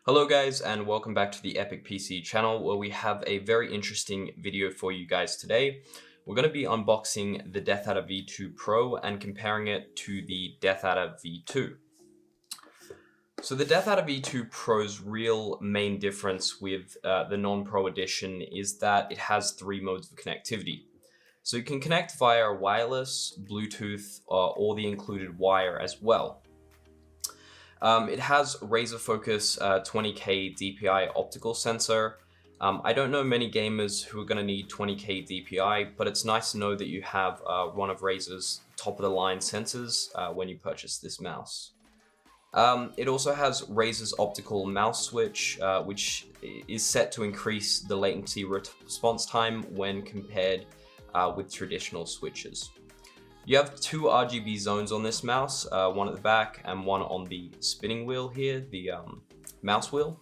Hello guys, and welcome back to the Epic PC channel, where we have a very interesting video for you guys today. We're going to be unboxing the DeathAdder V2 Pro and comparing it to the DeathAdder V2. So the DeathAdder V2 Pro's real main difference with the non-Pro edition is that it has 3 modes of connectivity. So you can connect via wireless, Bluetooth, or the included wire as well. It has Razer Focus 20K DPI optical sensor. I don't know many gamers who are going to need 20K DPI, but it's nice to know that you have one of Razer's top-of-the-line sensors when you purchase this mouse. It also has Razer's optical mouse switch, which is set to increase the latency response time when compared with traditional switches. You have 2 RGB zones on this mouse, one at the back and one on the spinning wheel here, the mouse wheel.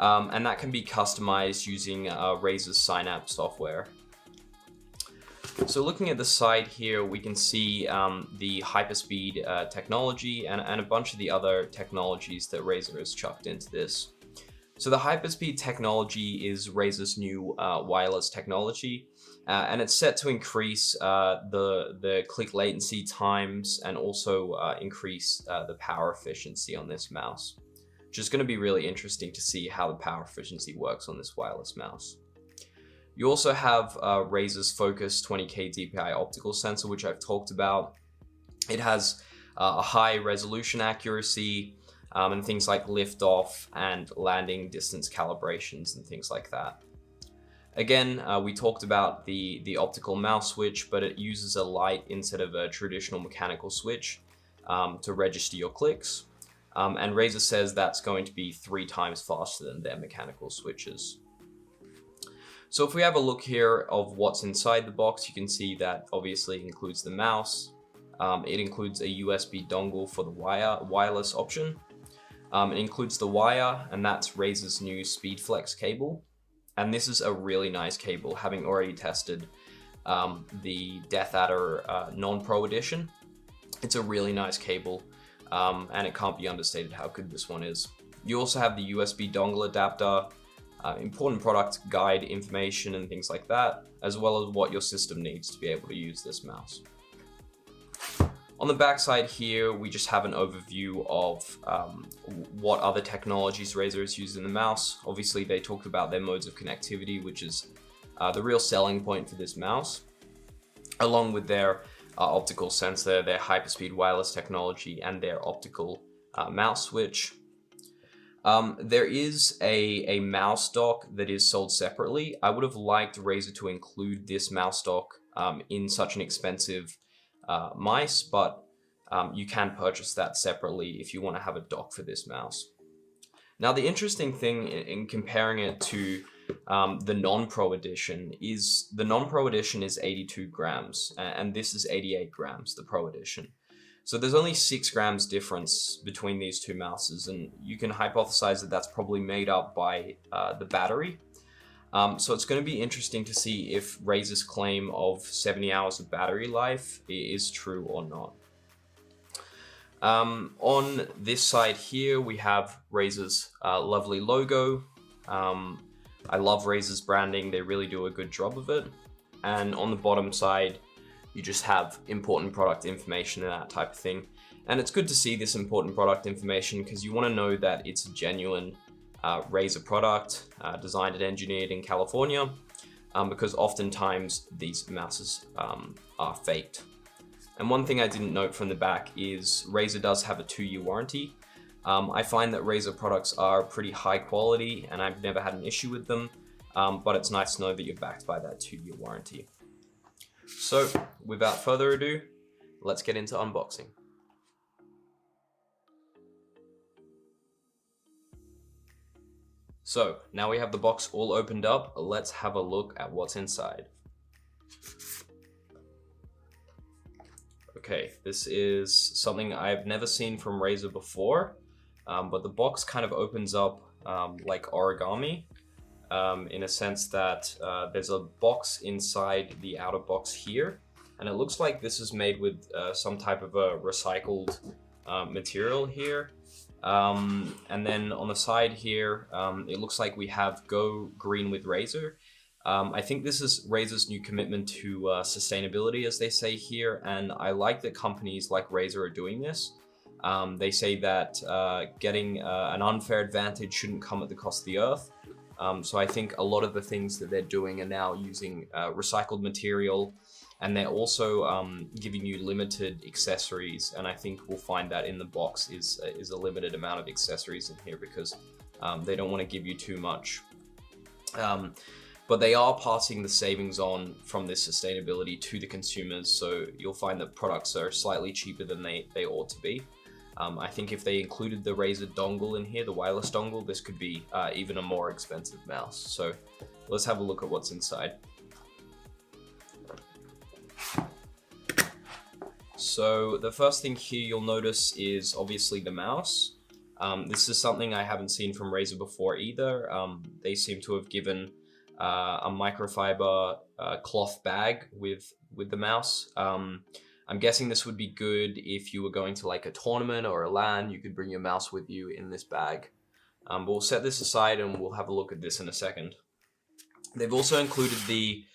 And that can be customized using Razer's Synapse software. So looking at the side here, we can see the Hyperspeed technology and a bunch of the other technologies that Razer has chucked into this. So the Hyperspeed technology is Razer's new wireless technology. And it's set to increase the click latency times and also increase the power efficiency on this mouse, which is going to be really interesting to see how the power efficiency works on this wireless mouse. You also have Razer's Focus 20K DPI optical sensor, which I've talked about. It has a high resolution accuracy and things like liftoff and landing distance calibrations and things like that. Again, we talked about the optical mouse switch, but it uses a light instead of a traditional mechanical switch to register your clicks. And Razer says that's going to be 3 times faster than their mechanical switches. So if we have a look here of what's inside the box, you can see that obviously it includes the mouse. It includes a USB dongle for the wireless option. It includes the wire, and that's Razer's new SpeedFlex cable. And this is a really nice cable, having already tested the DeathAdder non-Pro edition. It's a really nice cable, and it can't be understated how good this one is. You also have the USB dongle adapter, important product guide information and things like that, as well as what your system needs to be able to use this mouse. On the back side here, we just have an overview of what other technologies Razer has used in the mouse. Obviously, they talked about their modes of connectivity, which is the real selling point for this mouse, along with their optical sensor, their Hyperspeed wireless technology, and their optical mouse switch. There is a mouse dock that is sold separately. I would have liked Razer to include this mouse dock in such an expensive mice, but you can purchase that separately if you want to have a dock for this mouse. Now, the interesting thing in comparing it to the non-Pro edition is the non-Pro edition is 82 grams, and this is 88 grams, the Pro edition. So there's only 6 grams difference between these two mouses, and you can hypothesize that that's probably made up by the battery. So it's going to be interesting to see if Razer's claim of 70 hours of battery life is true or not. On this side here, we have Razer's lovely logo. I love Razer's branding. They really do a good job of it. And on the bottom side, you just have important product information and that type of thing. And it's good to see this important product information because you want to know that it's a genuine Razer product designed and engineered in California, because oftentimes these mouses are faked. And one thing I didn't note from the back is Razer does have a 2-year warranty. I find that Razer products are pretty high quality and I've never had an issue with them, but it's nice to know that you're backed by that 2-year warranty. So without further ado, let's get into unboxing. So now we have the box all opened up, let's have a look at what's inside. Okay, this is something I've never seen from Razer before, but the box kind of opens up like origami, in a sense that there's a box inside the outer box here, and it looks like this is made with some type of a recycled material here. And then on the side here, it looks like we have Go Green with Razer. I think this is Razer's new commitment to sustainability, as they say here, and I like that companies like Razer are doing this. They say that getting an unfair advantage shouldn't come at the cost of the earth. So I think a lot of the things that they're doing are now using recycled material, and they're also giving you limited accessories. And I think we'll find that in the box is a limited amount of accessories in here because they don't want to give you too much. But they are passing the savings on from this sustainability to the consumers. So you'll find that products are slightly cheaper than they ought to be. I think if they included the Razer dongle in here, the wireless dongle, this could be even a more expensive mouse. So let's have a look at what's inside. So the first thing here you'll notice is obviously the mouse. This is something I haven't seen from Razer before either. They seem to have given a microfiber cloth bag with the mouse. I'm guessing this would be good if you were going to like a tournament or a LAN. You could bring your mouse with you in this bag. But we'll set this aside and we'll have a look at this in a second. They've also included the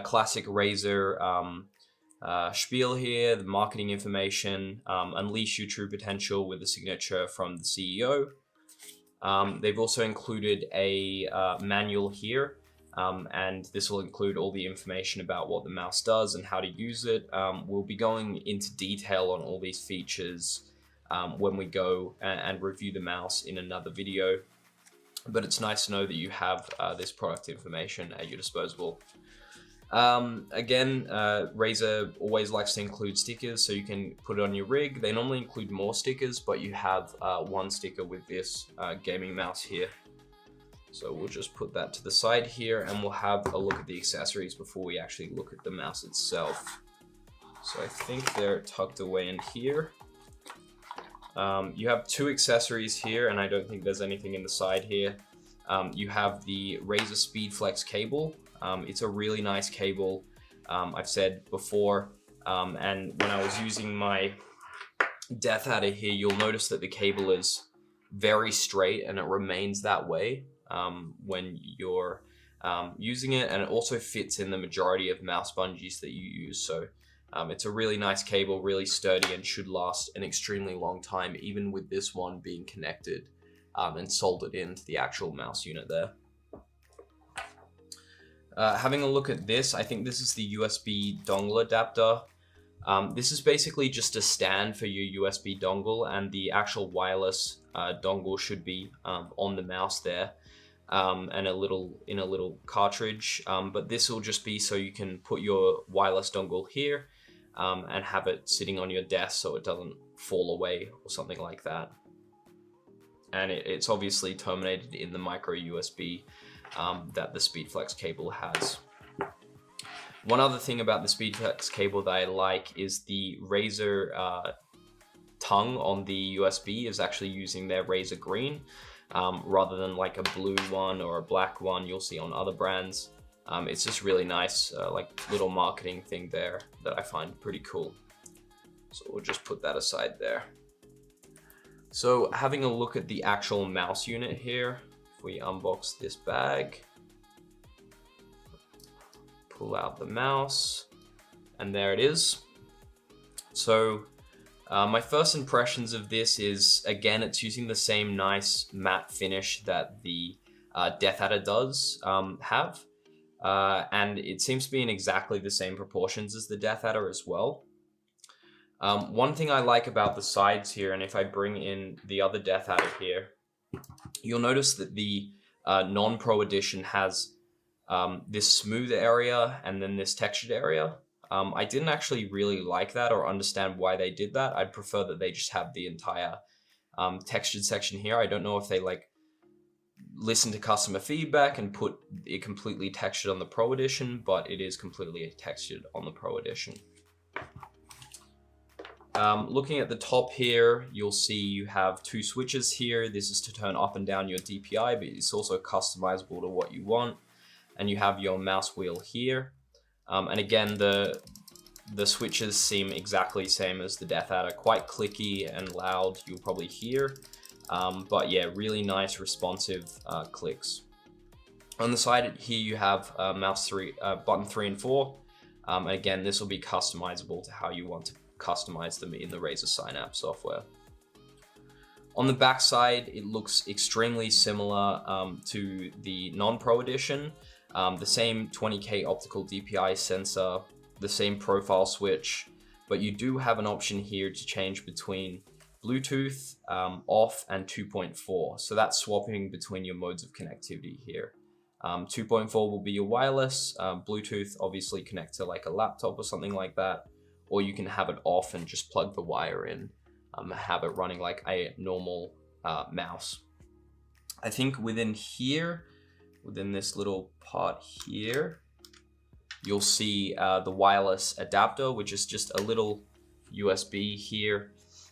classic Razer spiel here, the marketing information, unleash your true potential with a signature from the CEO. They've also included a manual here. And this will include all the information about what the mouse does and how to use it. We'll be going into detail on all these features when we go and review the mouse in another video. But it's nice to know that you have this product information at your disposal. Again, Razer always likes to include stickers, so you can put it on your rig. They normally include more stickers, but you have one sticker with this gaming mouse here. So we'll just put that to the side here and we'll have a look at the accessories before we actually look at the mouse itself. So I think they're tucked away in here. You have two accessories here, and I don't think there's anything in the side here. You have the Razer SpeedFlex cable. It's a really nice cable, I've said before. And when I was using my Death Adder here, you'll notice that the cable is very straight and it remains that way when you're using it, and it also fits in the majority of mouse bungees that you use. So it's a really nice cable, really sturdy, and should last an extremely long time, even with this one being connected and soldered into the actual mouse unit there. Having a look at this, I think this is the USB dongle adapter. This is basically just a stand for your USB dongle, and the actual wireless dongle should be on the mouse there. And in a little cartridge, but this will just be so you can put your wireless dongle here and have it sitting on your desk so it doesn't fall away or something like that. And it's obviously terminated in the micro USB that the SpeedFlex cable has. One other thing about the SpeedFlex cable that I like is the Razer tongue on the USB is actually using their Razer Green. Rather than like a blue one or a black one you'll see on other brands. It's just really nice, like little marketing thing there that I find pretty cool. So we'll just put that aside there. So having a look at the actual mouse unit here, if we unbox this bag, pull out the mouse, and there it is. So my first impressions of this is, again, it's using the same nice matte finish that the Death Adder does have. And it seems to be in exactly the same proportions as the Death Adder as well. One thing I like about the sides here, and if I bring in the other Death Adder here, you'll notice that the non-Pro edition has this smooth area and then this textured area. I didn't actually really like that or understand why they did that. I'd prefer that they just have the entire textured section here. I don't know if they like listen to customer feedback and put it completely textured on the Pro edition, but it is completely textured on the Pro edition. Looking at the top here, you'll see you have two switches here. This is to turn up and down your DPI, but it's also customizable to what you want. And you have your mouse wheel here. And again, the switches seem exactly the same as the Death Adder, quite clicky and loud, you'll probably hear. But yeah, really nice responsive clicks. On the side here you have button 3 and 4. And again, this will be customizable to how you want to customize them in the Razer Synapse software. On the back side, it looks extremely similar to the non-Pro edition. The same 20K optical DPI sensor, the same profile switch, but you do have an option here to change between Bluetooth off and 2.4. So that's swapping between your modes of connectivity here. 2.4 will be your wireless, Bluetooth obviously connect to like a laptop or something like that, or you can have it off and just plug the wire in, have it running like a normal mouse. I think within here, within this little part here, you'll see the wireless adapter, which is just a little USB here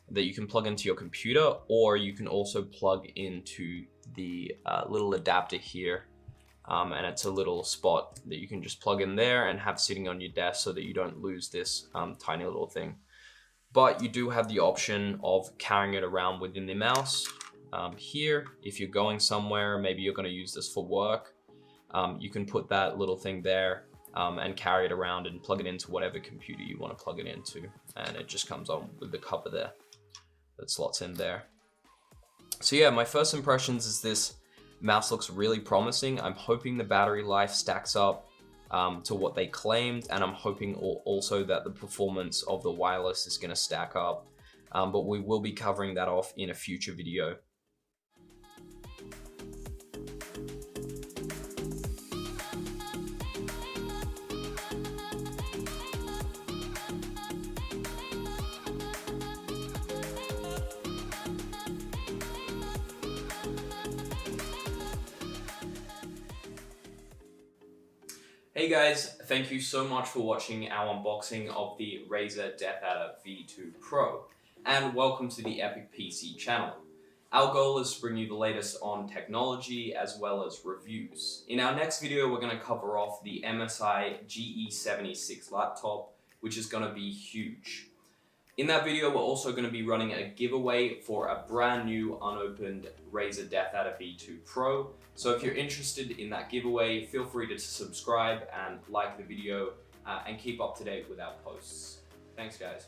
that you can plug into your computer, or you can also plug into the little adapter here. And it's a little spot that you can just plug in there and have sitting on your desk so that you don't lose this tiny little thing. But you do have the option of carrying it around within the mouse. Here, if you're going somewhere, maybe you're going to use this for work, you can put that little thing there and carry it around and plug it into whatever computer you want to plug it into. And it just comes on with the cover there that slots in there. So yeah, my first impressions is this mouse looks really promising. I'm hoping the battery life stacks up to what they claimed, and I'm hoping also that the performance of the wireless is going to stack up, but we will be covering that off in a future video. Hey guys, thank you so much for watching our unboxing of the Razer DeathAdder V2 Pro, and welcome to the Epic PC channel. Our goal is to bring you the latest on technology as well as reviews. In our next video, we're going to cover off the MSI GE76 laptop, which is going to be huge. In that video, we're also going to be running a giveaway for a brand new unopened Razer DeathAdder V2 Pro. So if you're interested in that giveaway, feel free to subscribe and like the video and keep up to date with our posts. Thanks guys.